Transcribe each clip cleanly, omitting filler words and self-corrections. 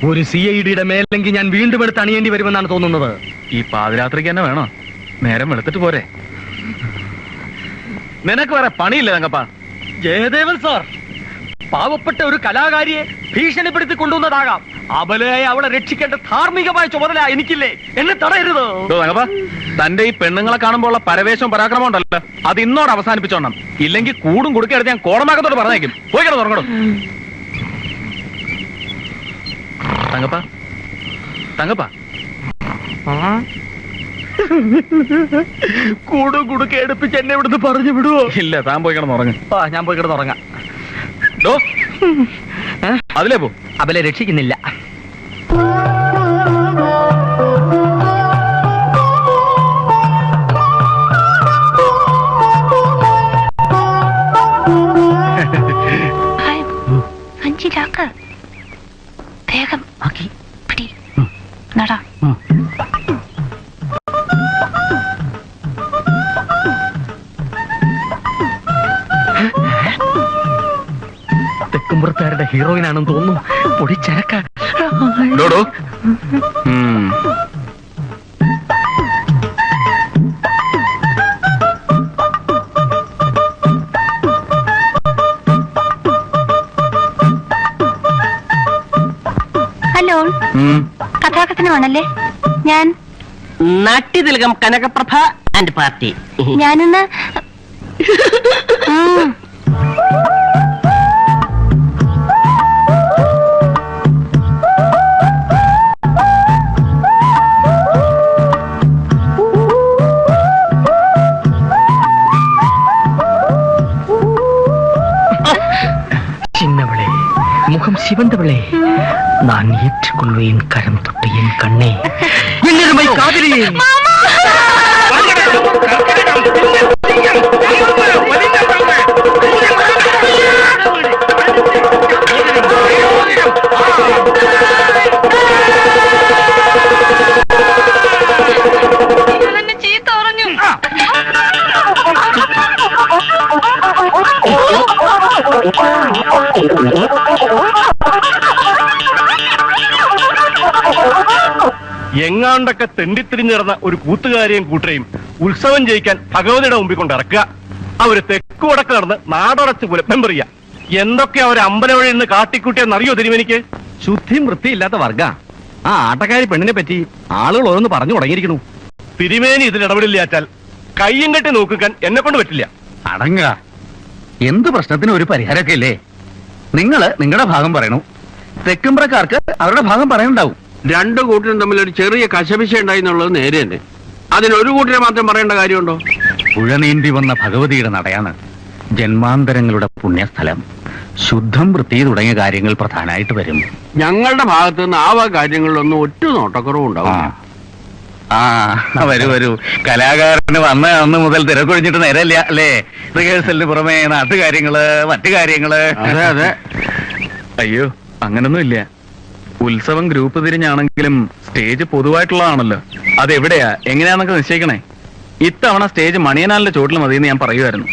ഒരു CIDയുടെ മേലെങ്കിൽ ഞാൻ വീണ്ടും എടുത്ത് അണിയേണ്ടി വരുമെന്നാണ് തോന്നുന്നത്. ഈ പാതിരാത്രിക്ക് തന്നെ വേണോ? നേരം വെളുത്തിട്ട് പോരെ? നിനക്ക് വേറെ പണിയില്ല തങ്കപ്പ. ജയദേവൻ സാർ, പാവപ്പെട്ട ഒരു കലാകാരിയെ ഭീഷണിപ്പെടുത്തി കൊണ്ടുവന്നതാകാം. അബലയായി അവളെ രക്ഷിക്കേണ്ട ധാർമ്മികമായ ചുമതല എനിക്കില്ലേ? എന്നെ തടയരുത്. തങ്കപ്പ, തന്റെ ഈ പെണ്ണുങ്ങളെ കാണുമ്പോൾ ഉള്ള പരവേശവും പരാക്രമം ഉണ്ടല്ലോ, അത് ഇന്നോട് അവസാനിപ്പിച്ചോണം. ഇല്ലെങ്കിൽ കൂടും കുടുക്കെടുത്ത് ഞാൻ കോടമാകത്തോട് പറഞ്ഞേക്കും. പോയിക്കട തുറങ്ങണം. തങ്കപ്പ, തങ്കപ്പ, കൂടും കുടുക്കെ എടുപ്പിച്ച് എന്നെ ഇവിടുന്ന് പറഞ്ഞു വിടുവോ? ഇല്ല, താൻ പോയി കിടന്നുറങ്ങ്. ഞാൻ പോയി കിടന്നുറങ്ങാം. അതിലേ പോ. അവലെ രക്ഷിക്കുന്നില്ല. വേഗം പിടി നട. തെക്കുംപുറത്തുകാരുടെ ഹീറോയിനാണെന്ന് തോന്നുന്നു. പൊടിച്ചരക്ക. ഹലോ, കഥാകഥനമാണല്ലേ? ഞാൻ നാട്യതിലകം കനകപ്രഭ ആൻഡ് പാർട്ടി. ഞാനിന്ന് சின்னவளே, முகம் சிவந்தவளே, நான் ஏற்றுக்கொள்வேன் கரம் தொட்டு என் கண்ணே. என்னருமை காதலியே. എങ്ങാണ്ടൊക്കെ തെണ്ടിത്തിരിഞ്ഞു നടന്ന ഒരു കൂത്തുകാരെയും കൂട്ടരെയും ഉത്സവം ജയിക്കാൻ ഭഗവതിയുടെ മുമ്പിൽ കൊണ്ട് ഇറക്കുക. അവര് തെക്കു വടക്ക് നടന്ന് നാടടച്ച് പുലപ്പം പറയുക. എന്തൊക്കെ അവർ അമ്പലം വഴി നിന്ന് കാട്ടിക്കൂട്ടിയെന്നറിയോ തിരുമേനിക്ക്? ശുദ്ധിയും വൃത്തിയില്ലാത്ത വർഗ. ആ ആട്ടക്കാരി പെണ്ണിനെ പറ്റി ആളുകൾ ഓരോന്ന് പറഞ്ഞു തുടങ്ങിയിരിക്കണു. തിരുമേനി ഇതിൽ ഇടപെടില്ലാച്ചാൽ കയ്യും കെട്ടി നോക്കാൻ എന്നെ കൊണ്ട് പറ്റില്ല. അടങ്ങ. എന്ത് പ്രശ്നത്തിനും ഒരു പരിഹാരമൊക്കെ ഇല്ലേ? നിങ്ങളുടെ ഭാഗം പറയണു, തെക്കുംപുറക്കാർക്ക് അവരുടെ ഭാഗം പറയാനുണ്ടാവും. രണ്ടു കൂട്ടരും തമ്മിൽ ഒരു ചെറിയ കശപിശ ഉണ്ടായി എന്നുള്ളത് നേരെ തന്നെ. അതിനൊരു കൂട്ടരെ മാത്രം പറയേണ്ട കാര്യമുണ്ടോ? പുഴ നീന്തി വന്ന ഭഗവതിയുടെ നടയാണ് ജന്മാന്തരങ്ങളുടെ പുണ്യസ്ഥലം. ശുദ്ധം വൃത്തി തുടങ്ങിയ കാര്യങ്ങൾ പ്രധാനമായിട്ട് വരും. ഞങ്ങളുടെ ഭാഗത്ത് നിന്ന് ആ കാര്യങ്ങളിലൊന്നും ഒറ്റ നോട്ടക്കുറവുണ്ടാവും. വരൂ. കലാകാരന് വന്ന അന്ന് മുതൽ തിരക്കൊഴിഞ്ഞിട്ട് നേരല്ല അല്ലേ? റിഹേഴ്സലിന് പുറമെ നാട്ടുകാര്യങ്ങള്, മറ്റു കാര്യങ്ങള്. അതെ അതെ. അയ്യോ, അങ്ങനൊന്നും ഇല്ല. ഉത്സവം ഗ്രൂപ്പ് തിരിഞ്ഞാണെങ്കിലും സ്റ്റേജ് പൊതുവായിട്ടുള്ളതാണല്ലോ. അതെവിടെയാ എങ്ങനെയാന്നൊക്കെ നിശ്ചയിക്കണേ. ഇത്തവണ സ്റ്റേജ് മണിയനാലിന്റെ ചോട്ടിൽ മതിയെന്ന് ഞാൻ പറയുമായിരുന്നു.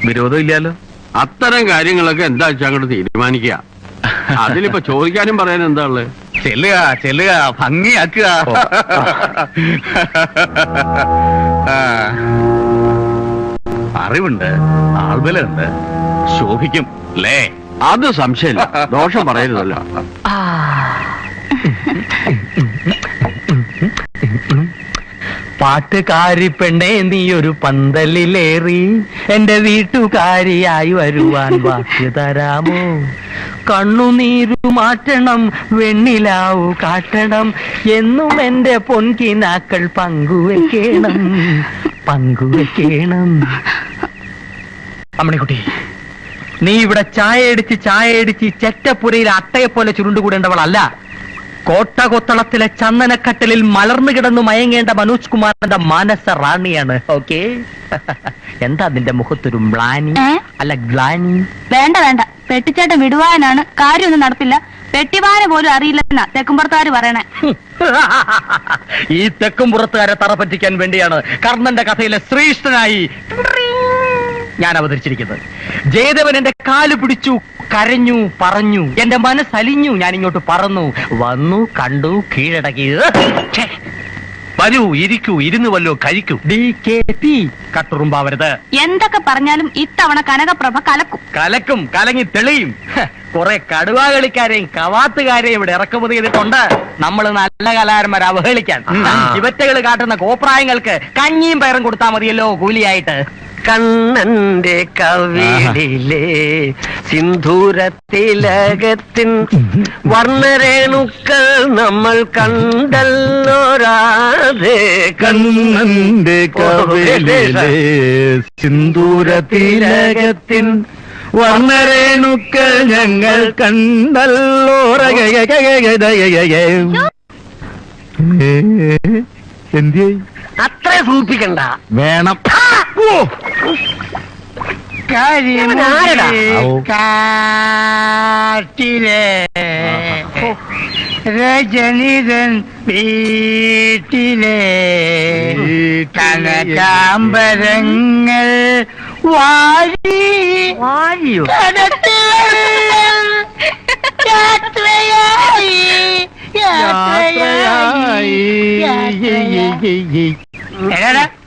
വിരോധം ഇല്ലല്ലോ. അത്തരം കാര്യങ്ങളൊക്കെ എന്താ വെച്ചാൽ അങ്ങോട്ട് തീരുമാനിക്കുക. അതിലിപ്പോ ചോദിക്കാനും പറയാനും എന്താ ഉള്ളത്? ചെല്ലുക, ഭംഗിയാക്കുക. അറിവുണ്ട്, ആൾബലുണ്ട്, ശോഭിക്കും അല്ലേ? അത് സംശയമില്ല. ദോഷം പറയരുതല്ലോ. പാട്ടുകാരി പെണ്ണേ, നീ ഒരു പന്തലിലേറി എന്റെ വീട്ടുകാരിയായി വരുവാൻ വാക്ക് തരാമോ? കണ്ണുനീരു മാറ്റണം, വെണ്ണിലാവു കാട്ടണം, എന്നും എന്റെ പൊൻകിനാക്കൾ പങ്കുവെക്കണം. അമ്മണിക്കുട്ടി, നീ ഇവിടെ ചായയടിച്ച് ചെറ്റപ്പുരയിൽ അട്ടയെപ്പോലെ ചുരുണ്ടുകൂടേണ്ടവളല്ല. കോട്ടകൊത്തളത്തിലെ ചന്ദനക്കട്ടലിൽ മലർന്നു കിടന്നു മയങ്ങേണ്ട മനോജ് കുമാറിന്റെ മാനസ റാണിയാണ്. ഓക്കെ? എന്താ നിന്റെ മുഖത്തൊരു മ്ലാനി? അല്ല, ഗ്ലാനി? വേണ്ട. പെട്ടിച്ചേട്ടൻ വിടുവാനാണ്. കാര്യമൊന്നും നടപ്പില്ല. പെട്ടിവാന പോലും അറിയില്ലെന്നാ തെക്കുംപുറത്തുകാര് പറയണേ. ഈ തെക്കുംപുറത്തുകാരെ തറ പറ്റിക്കാൻ വേണ്ടിയാണ് കർണന്റെ കഥയിലെ ശ്രീഷ്ഠനായി ഞാൻ അവതരിച്ചിരിക്കുന്നത്. ജയദേവൻ എന്റെ കാല് പിടിച്ചു, കരഞ്ഞു, പറഞ്ഞു, എന്റെ മനസ്സലിഞ്ഞു. ഞാൻ ഇങ്ങോട്ട് പറന്നു വന്നു, കണ്ടു, കീഴടക്കി. വരൂ, ഇരിക്കൂ, ഇരുന്ന് വല്ലോ കഴിക്കൂ. DKP കട്ടുറുമ്പാവരുത്. എന്തൊക്കെ പറഞ്ഞാലും ഇത്തവണ കനകപ്രഭ കലക്കും. കലക്കും, കലങ്ങി തെളിയും. കുറെ കടുവാകളിക്കാരെയും കവാത്തുകാരെയും ഇവിടെ ഇറക്കുമതി ചെയ്തിട്ടുണ്ട്. നമ്മൾ നല്ല കലാകാരന്മാരെ അവഹേളിക്കാൻ. ഇവറ്റകൾ കാട്ടുന്ന കോപ്രായങ്ങൾക്ക് കഞ്ഞിയും പയറും കൊടുത്താൽ മതിയല്ലോ കൂലിയായിട്ട്. കണ്ണന്റെ കവിളിലെ സിന്ധൂരത്തിലകത്തിൻ വർണ്ണരേണുക്കൾ നമ്മൾ കണ്ടല്ലോ രാധേ. കണ്ണന്റെ കവിളിലെ സിന്ദൂരത്തിലകത്തിൻ വർണ്ണരേണുക്കൾ ഞങ്ങൾ കണ്ടല്ലോ. എന്തിയെ അത്ര സൂപ്പിക്കണ്ട. വേണം. ആരടാ? കാട്ടിലെ രജനിതൻ വീട്ടിലെ കനകാംബരങ്ങൾ വാരി വാരിയോ?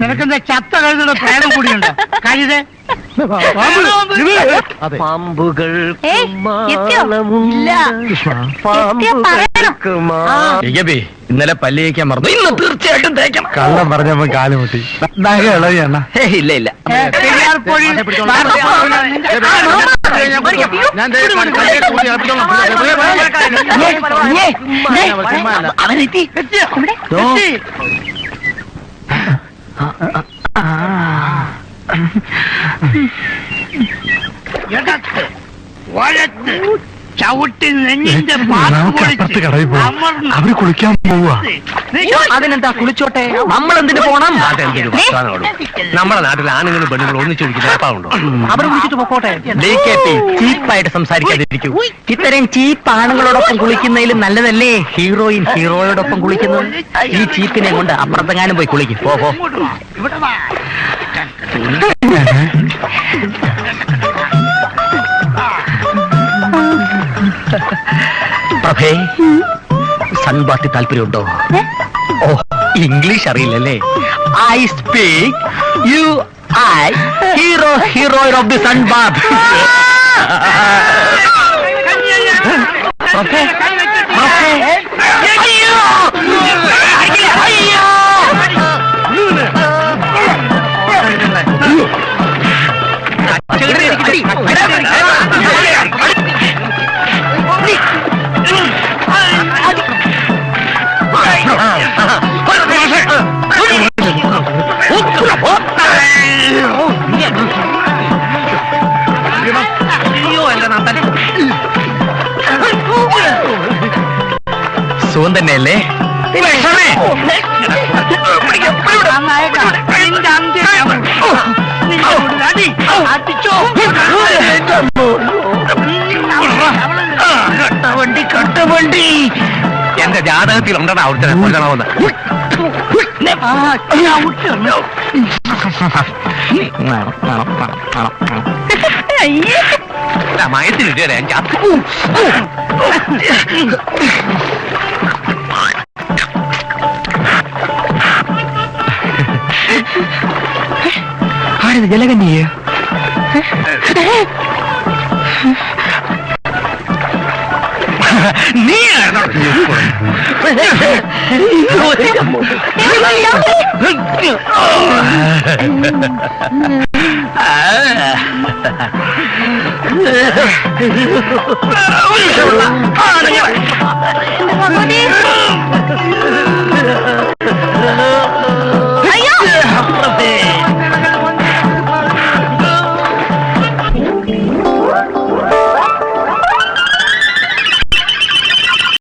നിനക്കെന്താ ചത്ത കഴുതുള്ള പ്രേതം കൂടിയുണ്ടോ? കഴുത് പാമ്പുകൾ ഇന്നലെ പല്ല് തേക്കാൻ മറന്നു. ഇന്ന് തീർച്ചയായിട്ടും തേക്കണം. കള്ളം പറഞ്ഞപ്പോ കാലുമുട്ടി ഇളവിയണ്ണ. ഇല്ല ഇല്ല. അവനെത്തി. വഴത്ത് ചവിട്ടി നെഞ്ഞിന്റെ പാത്ത് കടയിൽ പോവാ. അവര് കുളിക്കാൻ പോവാ. അതിനെന്താ, കുളിച്ചോട്ടെ. നമ്മൾ എന്തിനു പോണം? നമ്മുടെ നാട്ടിൽ ആണുങ്ങളും പെണ്ണുങ്ങളും ഒന്നിച്ചു കുടിക്കുന്നുണ്ടോ? അവർ കുളിച്ചിട്ട് പൊക്കോട്ടെ. DKP ചീപ്പായിട്ട് സംസാരിക്കാതിരിക്കൂ. ഇത്തരം ചീപ്പ് ആണുങ്ങളോടൊപ്പം കുളിക്കുന്നതിലും നല്ലതല്ലേ ഹീറോയിൻ ഹീറോയോടൊപ്പം കുളിക്കുന്നത്? ഈ ചീപ്പിനെ കൊണ്ട് അപ്പുറത്തെങ്ങാനും പോയി കുളിക്കും. പോ. ഇവിടെ വാ. പ്രഭേ, സൺബാത്തി താല്പര്യമുണ്ടോ? ഓ, ഇംഗ്ലീഷ് അറിയില്ലല്ലേ? I speak you I hero of the sunbath. സുഖം തന്നെയല്ലേ? കട്ടവണ്ടി എന്റെ ജാതകത്തിൽ ഉണ്ടടാ അവിടുത്തെ കൊല്ലണമെന്ന്. മയത്തിലിട്ടേ ആരത് ജലകന്യ? നീ